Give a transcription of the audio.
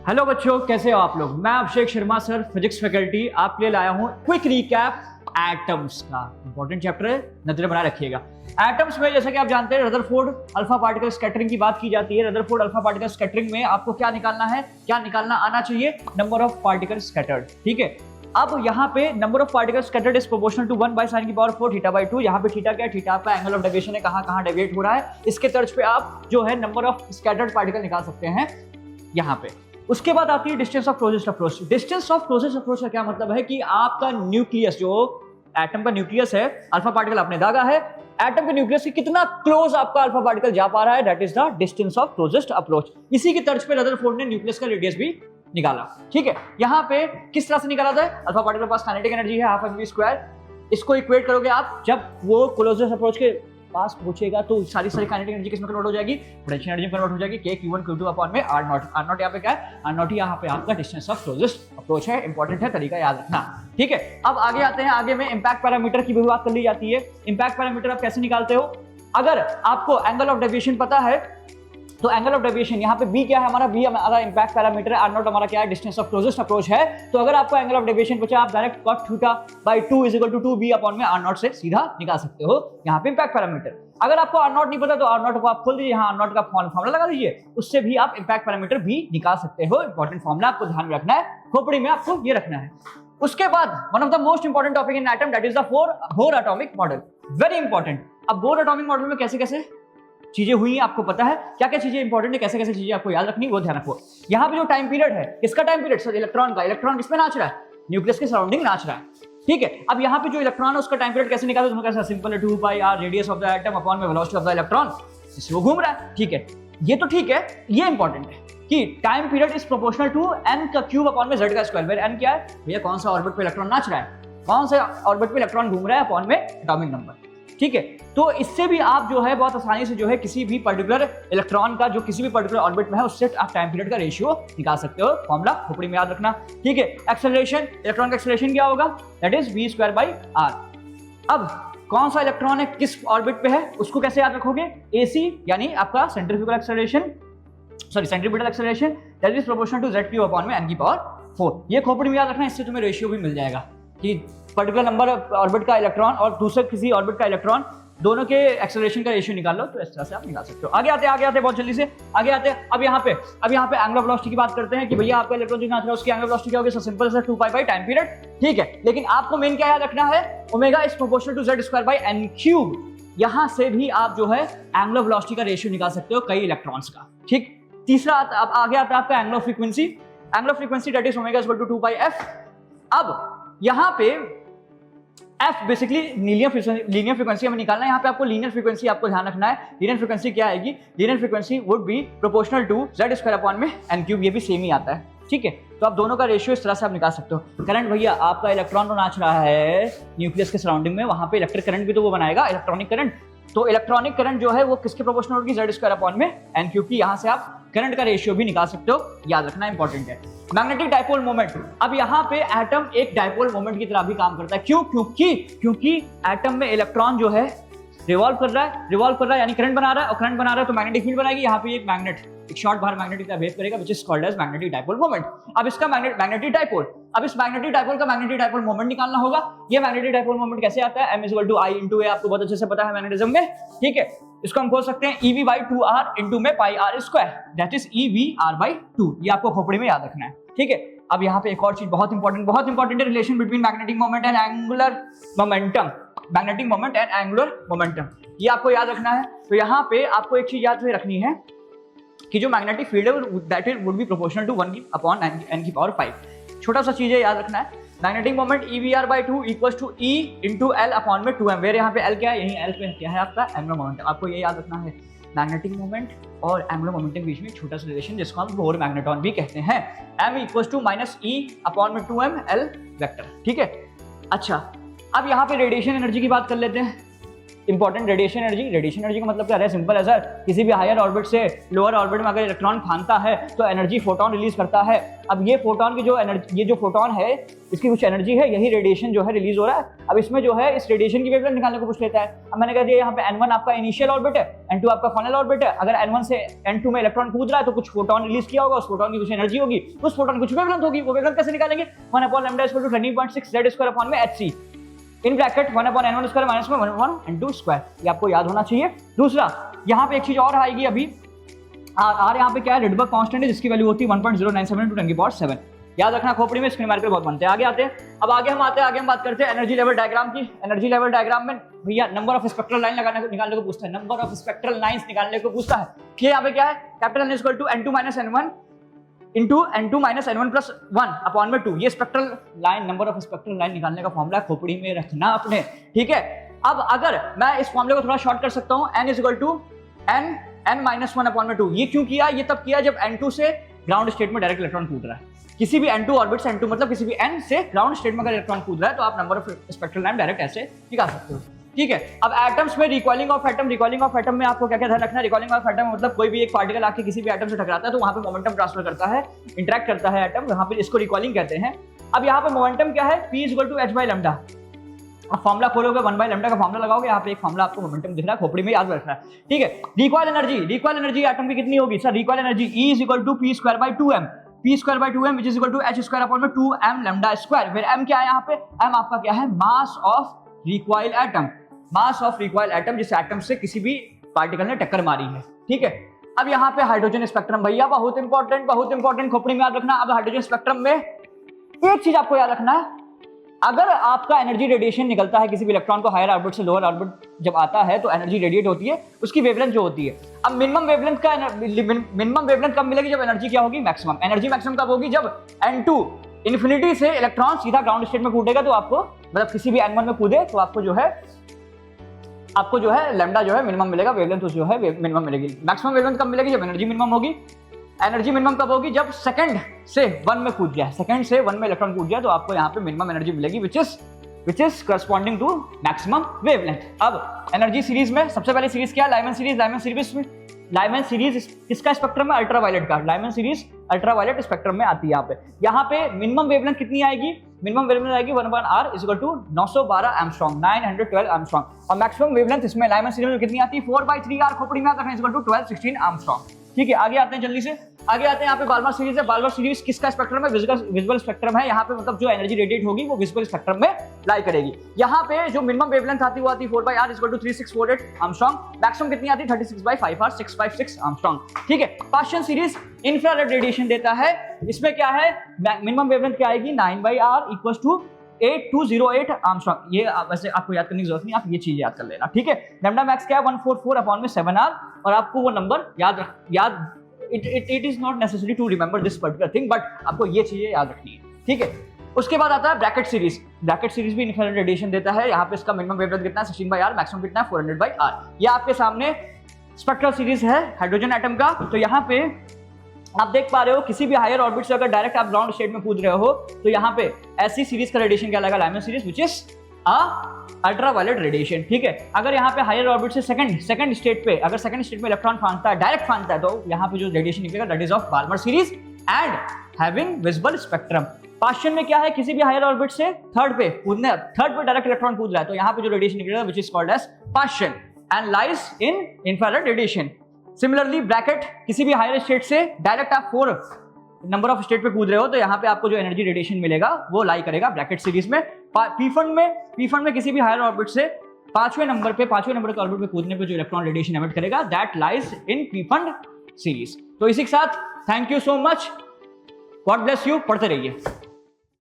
Hello बच्चों, कैसे हो आप लोग। मैं Abhishek Sharma sir, physics faculty, आपके लिए लाया हूँ क्विक रिकैप एटम्स का। इंपॉर्टेंट चैप्टर है, नजर बनाए रखिएगा। एटम्स में जैसा कि आप जानते हैं रदरफोर्ड अल्फा पार्टिकल स्कैटरिंग की बात की जाती है। रदरफोर्ड अल्फा पार्टिकल स्कैटरिंग में आपको क्या निकालना है, क्या निकालना आना चाहिए, नंबर ऑफ पार्टिकल स्कैटर्ड। ठीक है, अब यहाँ पे number of particle scattered is proportional to 1 by sin की पावर 4 थीटा बाय 2। यहाँ पे थीटा क्या है, थीटा आपका एंगल ऑफ डेविएशन है, कहाँ डेविएट हो रहा है। इसके तर्ज पे आप जो है नंबर ऑफ स्कैटर्ड पार्टिकल निकाल सकते हैं यहाँ पे। उसके बाद आती है distance of closest approach. Distance of closest approach का क्या मतलब है कि आपका न्यूक्लियस, जो एटम का न्यूक्लियस है, अल्फा पार्टिकल आपने दागा है, एटम के न्यूक्लियस के कितना क्लोज आपका अल्फा पार्टिकल जा पा रहा है, that is the distance of closest approach. इसी की तर्ज पे रदरफोर्ड ने न्यूक्लियस का रेडियस भी निकाला। ठीक है, यहाँ पे किस तरह से निकाला था, अल्फा पार्टिकल के पास काइनेटिक एनर्जी है ½ mv²। इसको इक्वेट करोगे आप, जब वो क्लोजेस्ट अप्रोच के पास पहुंचेगा तो सारी काइनेटिक एनर्जी किसमें कन्वर्ट हो जाएगी, पोटेंशियल एनर्जी में कन्वर्ट हो जाएगी। k q1 q2 अपॉन में r नॉट। r नॉट यहाँ पे क्या है, r नॉट यहाँ पे आपका डिस्टेंस ऑफ क्लोजेस्ट अप्रोच है। इंपॉर्टेंट है, तरीका याद रखना। ठीक है, अब आगे आते हैं। आगे में इंपैक्ट पैरामीटर की भी बात कर ली जाती है। इंपैक्ट पैरामीटर आप कैसे निकालते हो, अगर आपको एंगल ऑफ डेविएशन पता है तो एंगल ऑफ डेविएशन यहाँ पे b क्या है हमारा, b हमारा इंपैक्ट पैरामीटर है, r नॉट हमारा क्या है, डिस्टेंस ऑफ क्लोजेस्ट अप्रोच है। तो अगर आपको एंगल ऑफ डेविएशन पूछा, आप direct cot theta by 2 is equal to 2b upon में r नॉट से सीधा निकाल सकते हो यहाँ पे इंपैक्ट पैरामीटर। अगर आपको r नॉट नहीं पता तो r नॉट को आप खोल दीजिए, यहाँ r नॉट का फॉर्मूला लगा दीजिए, उससे भी आप इंपैक्ट पैरामीटर भी निकाल सकते हो। इंपॉर्टेंट फॉर्मूला आपको ध्यान में रखना है, खोपड़ी में आपको ये रखना है। उसके बाद one of the most important topic in atom, that is the bore atomic model. Very important. अब बोर एटॉमिक मॉडल में कैसे कैसे चीजें हुई आपको पता है, क्या क्या चीजें इंपॉर्टेंट है, कैसे कैसे चीजें आपको याद रखनी, वो ध्यान रखो। यहाँ पे जो टाइम पीरियड है, किसका टाइम पीरियड, सर इलेक्ट्रॉन का। इलेक्ट्रॉन किसमें नाच रहा है, न्यूक्लियस के सराउंडिंग नाच रहा है। ठीक है, अब यहाँ पे जो इलेक्ट्रॉन है उसका टाइम पीरियड कैसे निकालते हैं, कैसा सिंपल है, 2 पाई r radius of the atom upon में वेलोसिटी ऑफ द इलेक्ट्रॉन, जिससे वो घूम रहा है। ठीक है, ये तो ठीक है, ये इंपॉर्टेंट है कि time period is proportional to n का क्यूब अपॉन में z का स्क्वायर। वेयर n क्या है भैया, कौन सा ऑर्बिट पे इलेक्ट्रॉन नाच रहा है, कौन सा ऑर्बिट पे इलेक्ट्रॉन घूम रहा है, अपॉन में एटॉमिक नंबर। ठीक है, तो इससे भी आप जो है बहुत आसानी से जो है किसी भी पर्टिकुलर इलेक्ट्रॉन का जो किसी भी पर्टिकुलर ऑर्बिट में है, उससे आप टाइम पीरियड का रेशियो निकाल सकते हो। फॉर्मूला खोपड़ी में याद रखना। ठीक है, एक्सेलरेशन, इलेक्ट्रॉन का एक्सेलरेशन क्या होगा, दैट इज v²/r। अब कौन सा इलेक्ट्रॉन है, किस ऑर्बिट पे है, उसको कैसे याद रखोगे, ac यानी आपका centrifugal acceleration, sorry centripetal acceleration, that is proportional to z³ upon में n की पावर 4। ये खोपड़ी में याद रखना, इससे तुम्हें रेशियो भी मिल जाएगा कि पर्टिकुलर नंबर ऑर्बिट का इलेक्ट्रॉन और दूसरे किसी ऑर्बिट का इलेक्ट्रॉन, दोनों के एक्सेलरेशन का रेशियो निकाल लो, तो इस तरह से आप निकाल सकते हो। आगे आते बहुत जल्दी से आगे आते हैं। अब यहाँ पे एंगुलर वेलोसिटी की बात करते हैं कि भैया आपका इलेक्ट्रॉन जो नाच रहा है उसकी एंगुलर वेलोसिटी क्या होगी, सो सिंपल सा 2 पाई बाय टाइम पीरियड। ठीक है, लेकिन आपको मेन क्या याद रखना है, omega is proportional to z²/n³। यहाँ से भी आप जो है एंगुलर वेलोसिटी का रेशियो निकाल सकते हो कई इलेक्ट्रॉन्स का। ठीक, तीसरा अब आगे आता है आपका angular frequency. Angular frequency that is omega is equal to 2 pi f। अब यहाँ पे f बेसिकली लीनियर फ्रीक्वेंसी हमें निकालना है। यहाँ पे आपको लीनियर फ्रीक्वेंसी आपको ध्यान रखना है। लीनियर फ्रीक्वेंसी क्या आएगी, linear frequency would be proportional to z² upon में n³। ये भी सेम ही आता है। ठीक है, तो आप दोनों का रेशियो इस तरह से आप निकाल सकते हो। करंट भैया आपका इलेक्ट्रॉन तो नाच रहा है न्यूक्लियस के सराउंडिंग में, वहां पे इलेक्ट्रिक करंट भी तो वो बनाएगा, इलेक्ट्रॉनिक करंट। तो इलेक्ट्रॉनिक करंट जो है वो किसके प्रोपोर्शनल होगी, z² अपॉन में n³ की। यहाँ से आप करंट का रेशियो भी निकाल सकते हो, याद रखना इंपॉर्टेंट है। मैग्नेटिक डाइपोल मोमेंट, अब यहाँ पे एटम एक डाइपोल मोमेंट की तरह भी काम करता है। क्यों, क्योंकि एटम में इलेक्ट्रॉन जो है रिवॉल्व कर रहा है यानी करंट बना रहा है, और करंट बना रहा है तो मैग्नेटिक फील्ड बनाएगी। यहाँ पे एक मैग्नेट, एक शॉर्ट बाहर मैग्नेटिक का बिहेव करेगा, which is called as magnetic dipole moment. अब इसका मैग्नेटिक डाइपोल, अब इस मैग्नेटिक डाइपोल का मैग्नेटिक डाइपोल मोमेंट निकालना होगा। ये मैग्नेटिक डाइपोल मोमेंट कैसे आता है, m = I × a, आपको बहुत अच्छे से पता है मैग्नेटिज्म में। ठीक है, इसको हम खोल सकते हैं ev/2r इंटू में πr², दैट इज ev/2। ये आपको खोपड़ी में याद रखना है। ठीक है, अब यहाँ पे एक और चीज बहुत इंपॉर्टेंट है, relation between magnetic moment and angular momentum. Magnetic moment and angular momentum, ये आपको याद रखना है। तो यहाँ पे आपको एक चीज याद रखनी है कि जो मैग्नेटिक फील्ड है that is would be proportional to 1 upon n⁵। छोटा सा चीज है, याद रखना है। Magnetic moment ev/2 equals to e into l upon में 2m। वेर यहाँ पे l क्या है, यही l पे क्या है आपका एंगुलर मोमेंटम। आपको ये याद रखना है, मैग्नेटिक मोमेंट और एंगुलर मोमेंटम के बीच में छोटा सा रिलेशन जिसको हम बोर मैग्नेटॉन भी कहते हैं। m equals to -e upon में 2m l वेक्टर। ठीक है, अच्छा अब यहाँ पे रेडिएशन एनर्जी की बात कर लेते हैं। Important radiation energy. Radiation energy का मतलब क्या है? सिंपल है सर, किसी भी हायर ऑर्बिट से लोअर ऑर्बिट में अगर इलेक्ट्रॉन फांदता है तो एनर्जी फोटोन रिलीज करता है। अब ये फोटोन की जो एनर्जी, ये जो फोटोन है इसकी कुछ एनर्जी है, यही रेडिएशन जो है रिलीज हो रहा है। अब इसमें जो है इस रेडिएशन की वेवलेंथ निकालने को पूछ लेता है। अब मैंने कह दिया यहाँ पे n1 आपका इनिशियल ऑर्बिट है, n2 आपका फाइनल ऑर्बिट है। अगर n1 से n2 में इलेक्ट्रॉन कूद रहा है तो कुछ फोटोन रिलीज किया होगा, उस फोटोन की कुछ एनर्जी होगी, उस फोटोन की कुछ वेवलेंथ होगी। वो वेवलेंथ कैसे निकालेंगे? 1/λ = 20.6 z² अपॉन में hc in bracket 1/n1² minus में 1/n2²। ये आपको याद होना चाहिए। दूसरा यहाँ पे एक चीज और आएगी अभी, आर यहाँ पे क्या है? रिडबर्ग कांस्टेंट है जिसकी वैल्यू होती है 1.097 × 10⁷ याद रखना। खोपड़ी में इसके न्यूमेरिकल बहुत बनते हैं। आगे आते हैं, अब आगे हम बात करते हैं एनर्जी लेवल डायग्राम की। एनर्जी लेवल डायग्राम में भैया नंबर ऑफ स्पेक्ट्रल लाइन निकालने को पूछता है, नंबर ऑफ स्पेक्ट्रल लाइंस निकालने को पूछता है। कि यहाँ पे क्या है? Capital N = n2 - n1 into n2 - n1 + 1 upon में 2। ये spectral line, number of spectral line निकालने का फॉर्मूला खोपड़ी में रखना अपने, ठीक है। अब अगर मैं इस फॉर्मूले को थोड़ा शॉर्ट कर सकता हूँ, n = n-1 अपॉन में 2। ये क्यों किया? ये तब किया जब n2 से ग्राउंड स्टेट में डायरेक्ट इलेक्ट्रॉन कूद रहा है। किसी भी n2 ऑर्बिट से, n2 मतलब किसी भी n से ग्राउंड स्टेट में अगर इलेक्ट्रॉन कूद रहा है तो आप number of spectral line direct ऐसे निकाल सकते हो, ठीक है। अब एटम्स में रिकॉइलिंग ऑफ एटम में आपको क्या क्या ध्यान रखना है? रिकॉइलिंग ऑफ एटम मतलब कोई भी एक पार्टिकल आके किसी भी एटम से टकराता है तो वहां पे मोमेंटम ट्रांसफर करता है, इंटरेक्ट करता है एटम, यहाँ पे इसको रिकॉइलिंग कहते हैं। अब यहाँ पे मोमेंटम क्या है? p = h/λ। अब फॉर्मूला खोलोगे 1/λ का फॉर्मूला लगाओगे, यहाँ पे एक फॉर्मूला आपको मोमेंटम दिख रहा है, खोपड़ी में याद रखना है, ठीक है। रिकॉइल एनर्जी एटम की कितनी होगी? Sir recoil energy E = p²/2m, p²/2m which is equal to h² upon में 2m⁴²। फिर m क्या है यहाँ पे? m आपका क्या है? Mass of recoil atom, mass of recoil atom जिस एटम से किसी भी पार्टिकल ने टक्कर मारी है, ठीक है। अब यहाँ पे हाइड्रोजन स्पेक्ट्रम भैया बहुत इंपॉर्टेंट खोपड़ी में याद रखना। अब हाइड्रोजन स्पेक्ट्रम में एक चीज आपको याद रखना है, अगर आपका एनर्जी रेडिएशन निकलता है किसी भी इलेक्ट्रॉन को हायर ऑर्बिट से लोअर ऑर्बिट जब आता है तो एनर्जी रेडिएट होती है, उसकी वेवलेंथ जो होती है। अब मिनिमम वेवलेंथ कब मिलेगी? जब एनर्जी क्या होगी? मैक्सिमम। एनर्जी मैक्सिमम कब होगी? जब n2 इन्फिनिटी से इलेक्ट्रॉन सीधा ग्राउंड स्टेट में कूदेगा तो आपको, मतलब किसी भी n1 में कूदे तो आपको जो है लैम्डा जो है मिनिमम मिलेगा, वेवलेंथ जो है मिनिमम मिलेगी। मैक्सिमम वेवलेंथ कब मिलेगी? जब एनर्जी मिनिमम होगी। एनर्जी मिनिमम कब होगी? जब सेकंड से 1 में कूद गया, सेकंड से 1 में इलेक्ट्रॉन कूद गया तो आपको यहाँ पे मिनिमम एनर्जी मिलेगी which is corresponding to maximum wavelength. अब एनर्जी सीरीज में सबसे पहली सीरीज क्या है? लाइमन सीरीज किसका स्पेक्ट्रम है? अल्ट्रावायलेट का। लाइमन सीरीज अल्ट्रावायलेट स्पेक्ट्रम में आती है। यहाँ पे मिनिमम वेवलेंथ कितनी आएगी? मिनिमम वेवलेंथ आएगी 1/r = 912 एंगस्ट्रॉम, 912 एंगस्ट्रॉम। और मैक्सिमम वेवलेंथ इसमें लाइमन सीरीज में कितनी आती है? 4/3r खोपड़ी में आता है = 1216 एंगस्ट्रॉम, ठीक है। आगे आते हैं जल्दी से, आगे आते हैं। यहाँ पे बाल्मर सीरीज है। बाल्मर सीरीज किसका स्पेक्ट्रम है? विजिबल स्पेक्ट्रम है। यहाँ पे मतलब जो एनर्जी रेडिएट होगी वो विजिबल स्पेक्ट्रम में लाई करेगी। यहाँ पे जो मिनिमम वेवलेंथ आती है वो आती है 4/r = 3648 एंगस्ट्रॉम। मैक्सिमम कितनी आती है? 36/5r 656 एंगस्ट्रॉम, ठीक है। पास्शियन सीरीज इंफ्रारेड रेडिएशन देता है। इसमें क्या है? मिनिमम वेवलेंथ क्या आएगी? 9/r = 8208 angstrom. ये वैसे आपको याद करने की जरूरत नहीं, आप ये चीज याद कर लेना, ठीक है। लैम्डा मैक्स क्या है? 144 अपॉन में 7r। और आपको वो number it is not necessary to remember this particular thing, but आपको ये चीजें याद रखनी है, ठीक है। उसके बाद आता है ब्रैकेट सीरीज। ब्रैकेट सीरीज भी इंफ्रारेड रेडिएशन देता है। यहाँ पे इसका मिनिमम वेवलेंथ कितना है? 16/r, मैक्सिमम कितना है? 400/r। ये आपके सामने स्पेक्ट्रल सीरीज है हाइड्रोजन एटम का। तो यहाँ पे आप देख पा रहे हो किसी भी हायर ऑर्बिट से अगर डायरेक्ट आप ग्राउंड स्टेट में कूद रहे हो तो यहाँ पे ऐसी सीरीज का रेडिएशन क्या लगेगा? Lyman series which is ultraviolet radiation, ठीक है। अगर यहाँ पे हायर ऑर्बिट से सेकंड स्टेट पे, अगर सेकंड स्टेट में इलेक्ट्रॉन फांदता है, डायरेक्ट फांदता है, तो यहाँ पे जो रेडिएशन निकलेगा that is of Balmer series and having visible spectrum. Paschen में क्या है? किसी भी हायर ऑर्बिट से थर्ड पे डायरेक्ट इलेक्ट्रॉन कूद रहा है तो यहाँ पे जो रेडिएशन निकलेगा which is called as Paschen and lies in infrared radiation. Similarly bracket, किसी भी हायर स्टेट से डायरेक्ट आप 4 नंबर ऑफ स्टेट पे कूद रहे हो तो यहाँ पे आपको जो एनर्जी रेडिएशन मिलेगा वो लाई करेगा ब्रैकेट सीरीज में। पी फंड में किसी भी हायर ऑर्बिट से 5वें नंबर के ऑर्बिट पे कूदने पे जो इलेक्ट्रॉन रेडिएशन एमिट करेगा that lies in P fund series. तो इसी के साथ thank you so much, God bless you, पढ़ते रहिए।